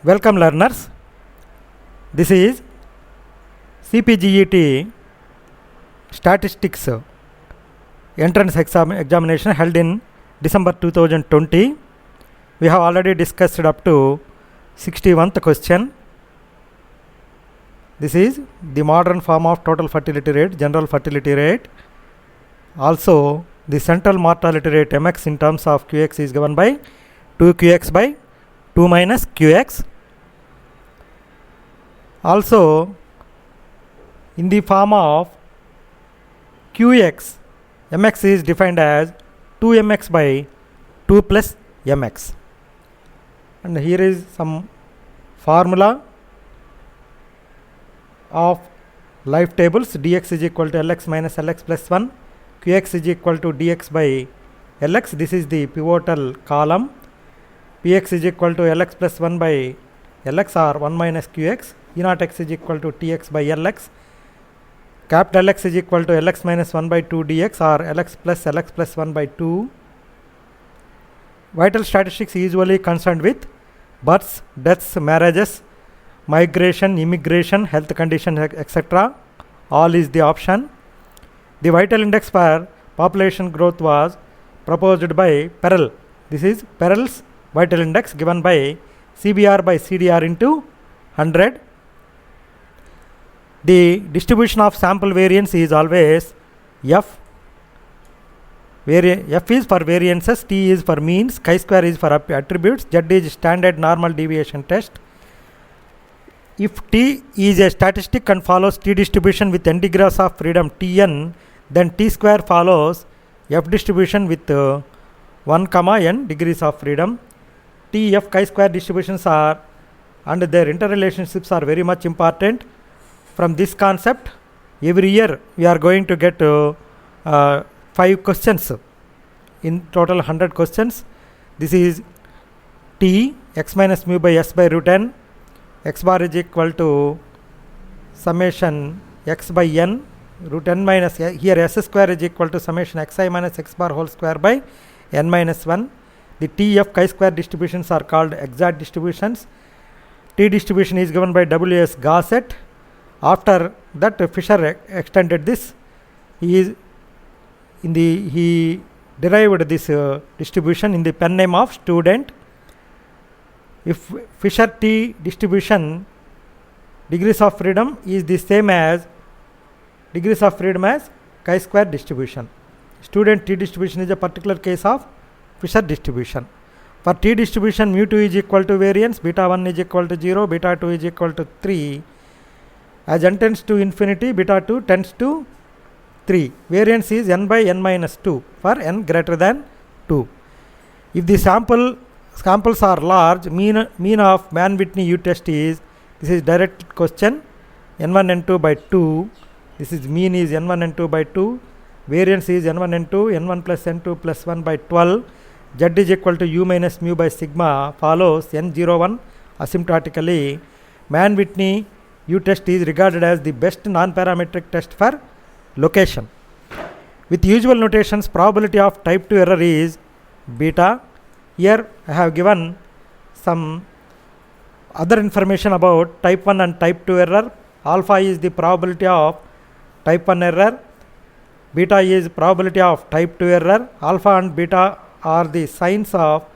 Welcome learners. This is CPGET Statistics entrance examination held in December 2020. We have already discussed up to 61st question. This is the modern form of total fertility rate, general fertility rate. Also, the central mortality rate mx in terms of qx is given by 2qx by 2 minus qx. Also, in the form of qx, mx is defined as 2mx by 2 plus mx. And here is some formula of life tables. Dx is equal to Lx minus Lx plus 1. Qx is equal to dx by Lx. This is the pivotal column. Px is equal to Lx plus 1 by Lx or 1 minus qx. E0x is equal to tx by Lx. Capital X is equal to Lx minus 1 by 2 dx or Lx plus 1 by 2. Vital statistics usually concerned with births, deaths, marriages, migration, immigration, health condition, etc. All is the option. The vital index for population growth was proposed by Perel. This is Perel's vital index given by CBR by CDR into 100. The distribution of sample variance is always F. F is for variances, T is for means, chi-square is for attributes, Z is standard normal deviation test. If T is a statistic and follows T distribution with n degrees of freedom Tn, then T square follows F distribution with 1, n degrees of freedom. T, F, chi-square distributions are and their interrelationships are very much important. From this concept, every year we are going to get 5 questions. In total 100 questions. This is T, x minus mu by s by root n. X bar is equal to summation x by n root n minus, here s square is equal to summation xi minus x bar whole square by n minus 1. The T, F, chi-square distributions are called exact distributions. T distribution is given by W.S. Gossett. After that, Fisher extended this. He derived this distribution in the pen name of student. If Fisher T distribution degrees of freedom is the same as degrees of freedom as chi-square distribution. Student T distribution is a particular case of Fisher distribution. For T distribution, mu 2 is equal to variance, beta 1 is equal to 0, beta 2 is equal to 3. As n tends to infinity, beta 2 tends to 3. Variance is n by n minus 2 for n greater than 2. If the samples are large, mean of Mann-Whitney U test is, this is direct question, n1 n2 by 2. This is mean is n1 n2 by 2. Variance is n1 n2, n1 plus n2 plus 1 by 12. Z is equal to u minus mu by sigma follows n01 asymptotically. Mann-Whitney U test is regarded as the best non-parametric test for location. With usual notations, probability of type 2 error is beta. Here I have given some other information about type 1 and type 2 error. Alpha is the probability of type 1 error. Beta is probability of type 2 error. Alpha and beta are the sizes of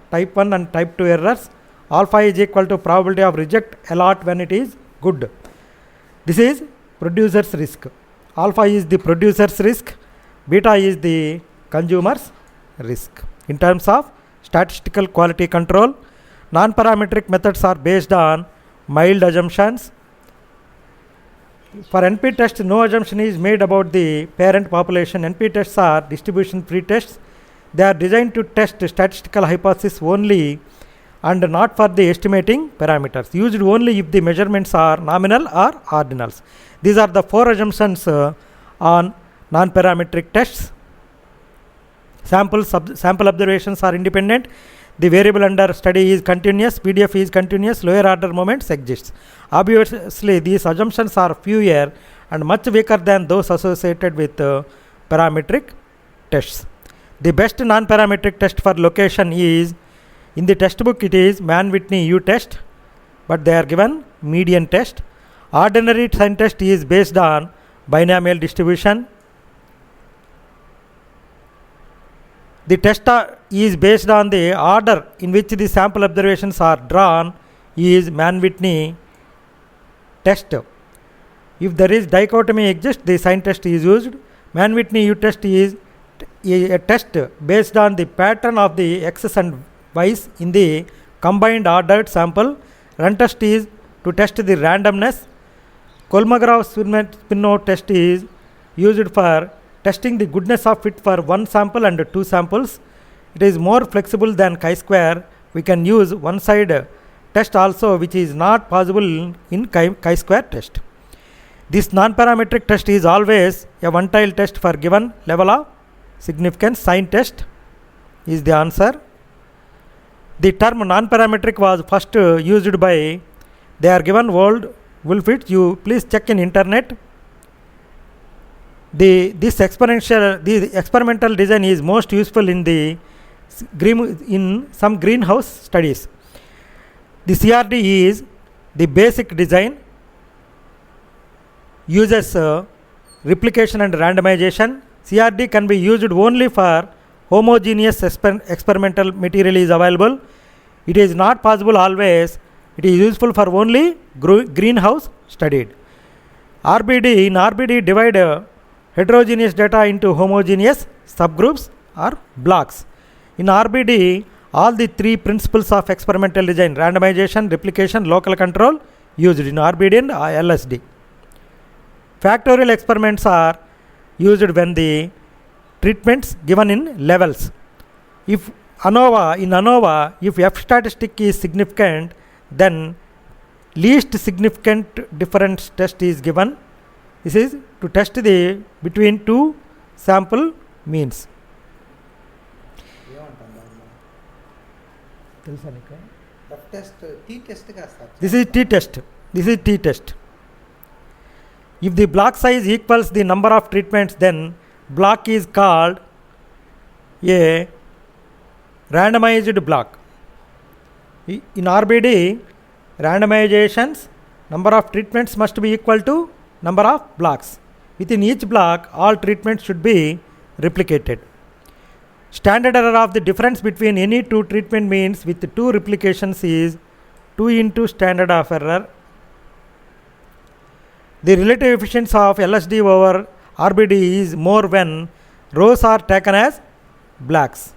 type 1 and type 2 errors. Alpha is equal to probability of reject a lot when it is good. This is producer's risk. Alpha is the producer's risk. Beta is the consumer's risk. In terms of statistical quality control, non-parametric methods are based on mild assumptions. For NP test, no assumption is made about the parent population. NP tests are distribution pre-tests. They are designed to test statistical hypothesis only and not for the estimating parameters. Used only if the measurements are nominal or ordinals. These are the 4 assumptions on non-parametric tests. Sample observations are independent. The variable under study is continuous. PDF is continuous. Lower order moments exist. Obviously, these assumptions are fewer and much weaker than those associated with parametric tests. The best non-parametric test for location is In the textbook it is Mann-Whitney U test, but they are given median test. Ordinary sign test is based on binomial distribution. The test is based on the order in which the sample observations are drawn is Mann-Whitney test. If there is dichotomy exists, the sign test is used. Mann-Whitney U test is a test based on the pattern of the x's and y's in the combined ordered sample. Run test is to test the randomness. Kolmogorov-Smirnov test is used for testing the goodness of fit for one sample and two samples. It is more flexible than chi-square. We can use one-side test also, which is not possible in chi-square test. This non-parametric test is always a one-tile test for given level of significance. Sign test is the answer. The term non-parametric was first used by, they are given World Wolfit. You please check in internet. This experimental design is most useful in some greenhouse studies. The CRD is the basic design, uses replication and randomization. CRD can be used only for homogeneous experimental material is available. It is not possible always. It is useful for only greenhouse studied. RBD, in RBD divide heterogeneous data into homogeneous subgroups or blocks. In RBD, all the three principles of experimental design, randomization, replication, local control, used in RBD and LSD. Factorial experiments are used when the treatments given in levels. If ANOVA, if F statistic is significant, then least significant difference test is given. This is to test the between two sample means. This is T test. This is T test. If the block size equals the number of treatments, then block is called a randomized block. In RBD, randomizations, number of treatments must be equal to number of blocks. Within each block, all treatments should be replicated. Standard error of the difference between any two treatment means with two replications is 2 into standard of error. The relative efficiency of LSD over RBD is more when rows are taken as blocks.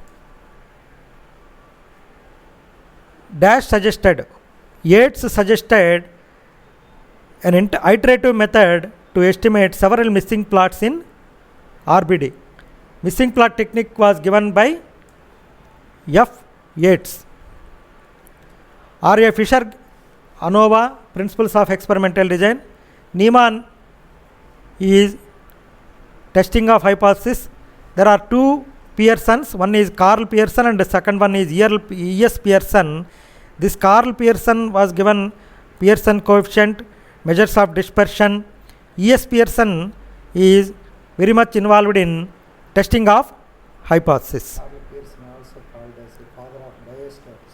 Dash suggested, Yates suggested an iterative method to estimate several missing plots in RBD. Missing plot technique was given by F. Yates. R.A. Fisher, ANOVA, Principles of Experimental Design. Niemann is testing of hypothesis. There are two Pearsons, one is Carl Pearson and the second one is E.S. Pearson. This Carl Pearson was given Pearson coefficient, measures of dispersion. E.S. Pearson is very much involved in testing of hypothesis.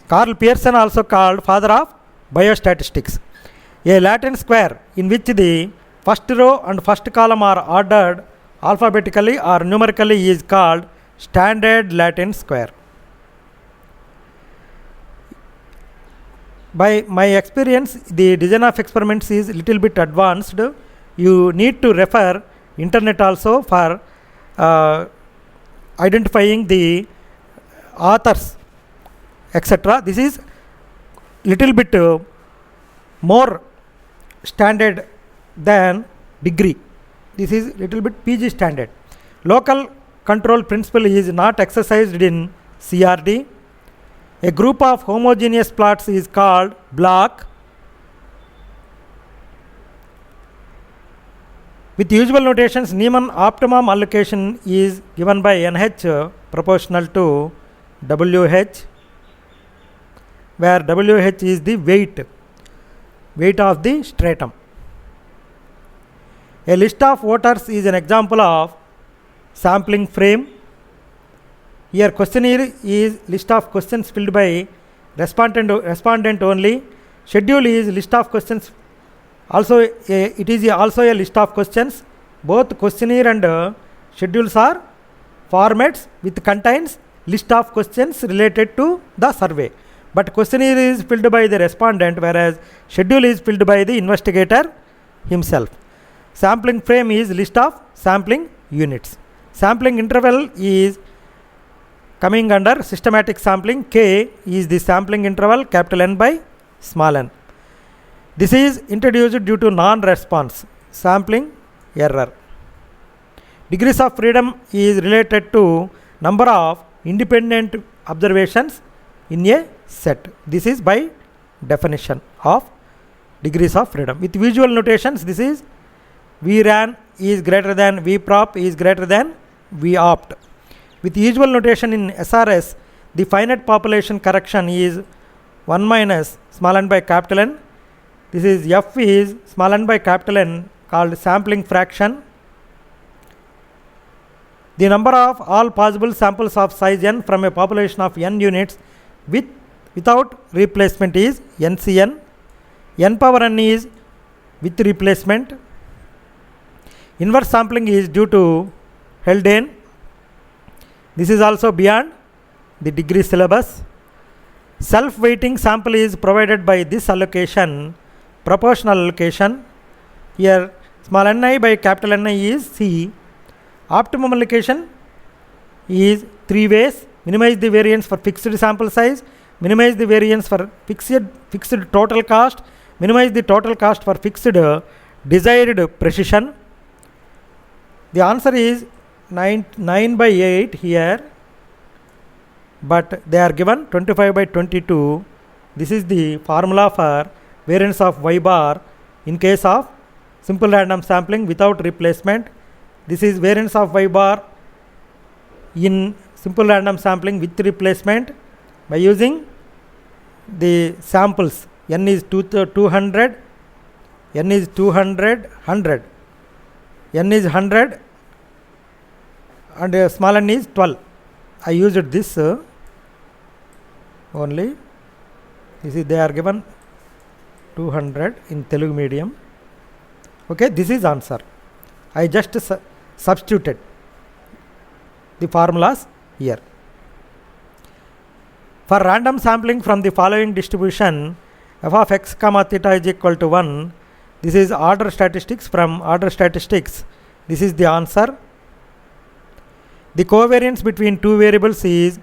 Carl Pearson also called father of biostatistics. A Latin square in which the first row and first column are ordered alphabetically or numerically is called standard Latin square. By my experience, the design of experiments is little bit advanced. You need to refer internet also for identifying the authors, etc. This is little bit more standard than degree. This is little bit PG standard. Local control principle is not exercised in CRD. A group of homogeneous plots is called block. With usual notations, Niemann optimum allocation is given by NH proportional to WH, where WH is the weight of the stratum. A list of voters is an example of sampling frame. Here questionnaire is list of questions filled by respondent only. Schedule is list of questions. Also, it is also a list of questions. Both questionnaire and schedules are formats which contains list of questions related to the survey. But questionnaire is filled by the respondent, whereas schedule is filled by the investigator himself. Sampling frame is list of sampling units. Sampling interval is coming under systematic sampling. K is the sampling interval, capital N by small n. This is introduced due to non-response, sampling error. Degrees of freedom is related to number of independent observations in a set. This is by definition of degrees of freedom. With visual notations, this is VRAN is greater than VPROP is greater than VOPT. With usual notation in SRS, the finite population correction is 1 minus small n by capital N. This is F is small n by capital N, called sampling fraction. The number of all possible samples of size n from a population of n units without replacement is NCN. N power n is with replacement. Inverse sampling is due to Haldane. This is also beyond the degree syllabus. Self-weighting sample is provided by this allocation, proportional allocation. Here small ni by capital Ni is C. Optimum allocation is 3 ways: minimize the variance for fixed sample size, minimize the variance for fixed total cost, minimize the total cost for fixed desired precision. The answer is 9 by 8 here, but they are given 25 by 22. This is the formula for variance of y bar in case of simple random sampling without replacement. This is variance of y bar in simple random sampling with replacement by using the samples. N is 200, N is 200, 100, N is 100, and small n is 12. I used this only. This is, they are given 200 in Telugu medium. Okay, this is answer. I just substituted the formulas here. For random sampling from the following distribution, f of x comma theta is equal to 1. This is order statistics. From order statistics, this is the answer. The covariance between two variables is,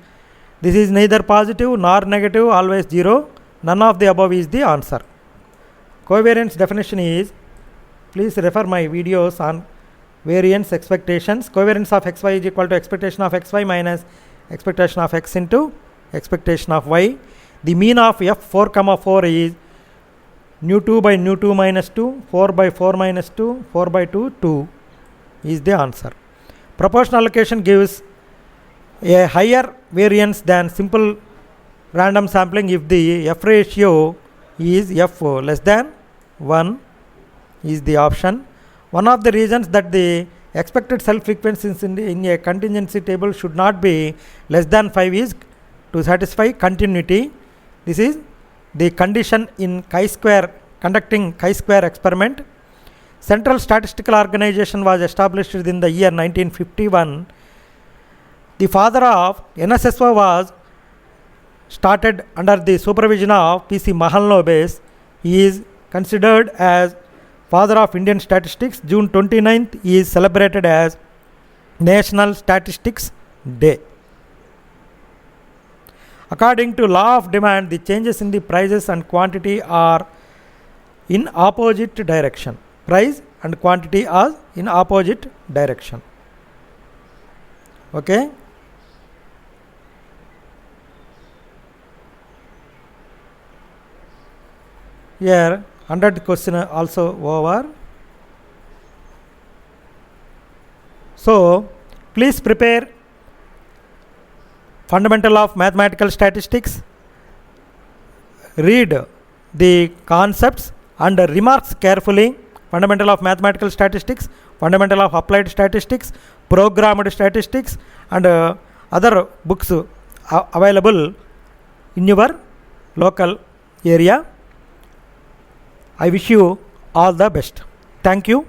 this is neither positive nor negative, always 0. None of the above is the answer. Covariance definition is, please refer my videos on variance expectations. Covariance of xy is equal to expectation of xy minus expectation of x into expectation of y. The mean of f4 comma 4 is nu2 by nu2 minus 2, 4 by 4 minus 2, 4 by 2, 2 is the answer. Proportional allocation gives a higher variance than simple random sampling if the f ratio is f less than 1 is the option. One of the reasons that the expected cell frequencies in a contingency table should not be less than 5 is to satisfy continuity. This is the condition in conducting chi-square experiment. Central Statistical Organization was established in the year 1951. The father of NSSO was started under the supervision of P.C. Mahalanobis. He is considered as father of Indian statistics. June 29th is celebrated as National Statistics Day. According to law of demand, the changes in the prices and quantity are in opposite direction. Price and quantity are in opposite direction. Okay. Here 100 question also over. So please prepare fundamental of mathematical statistics, read the concepts and remarks carefully. Fundamental of mathematical statistics, fundamental of applied statistics, programmed statistics, and other books available in your local area. I wish you all the best. Thank you.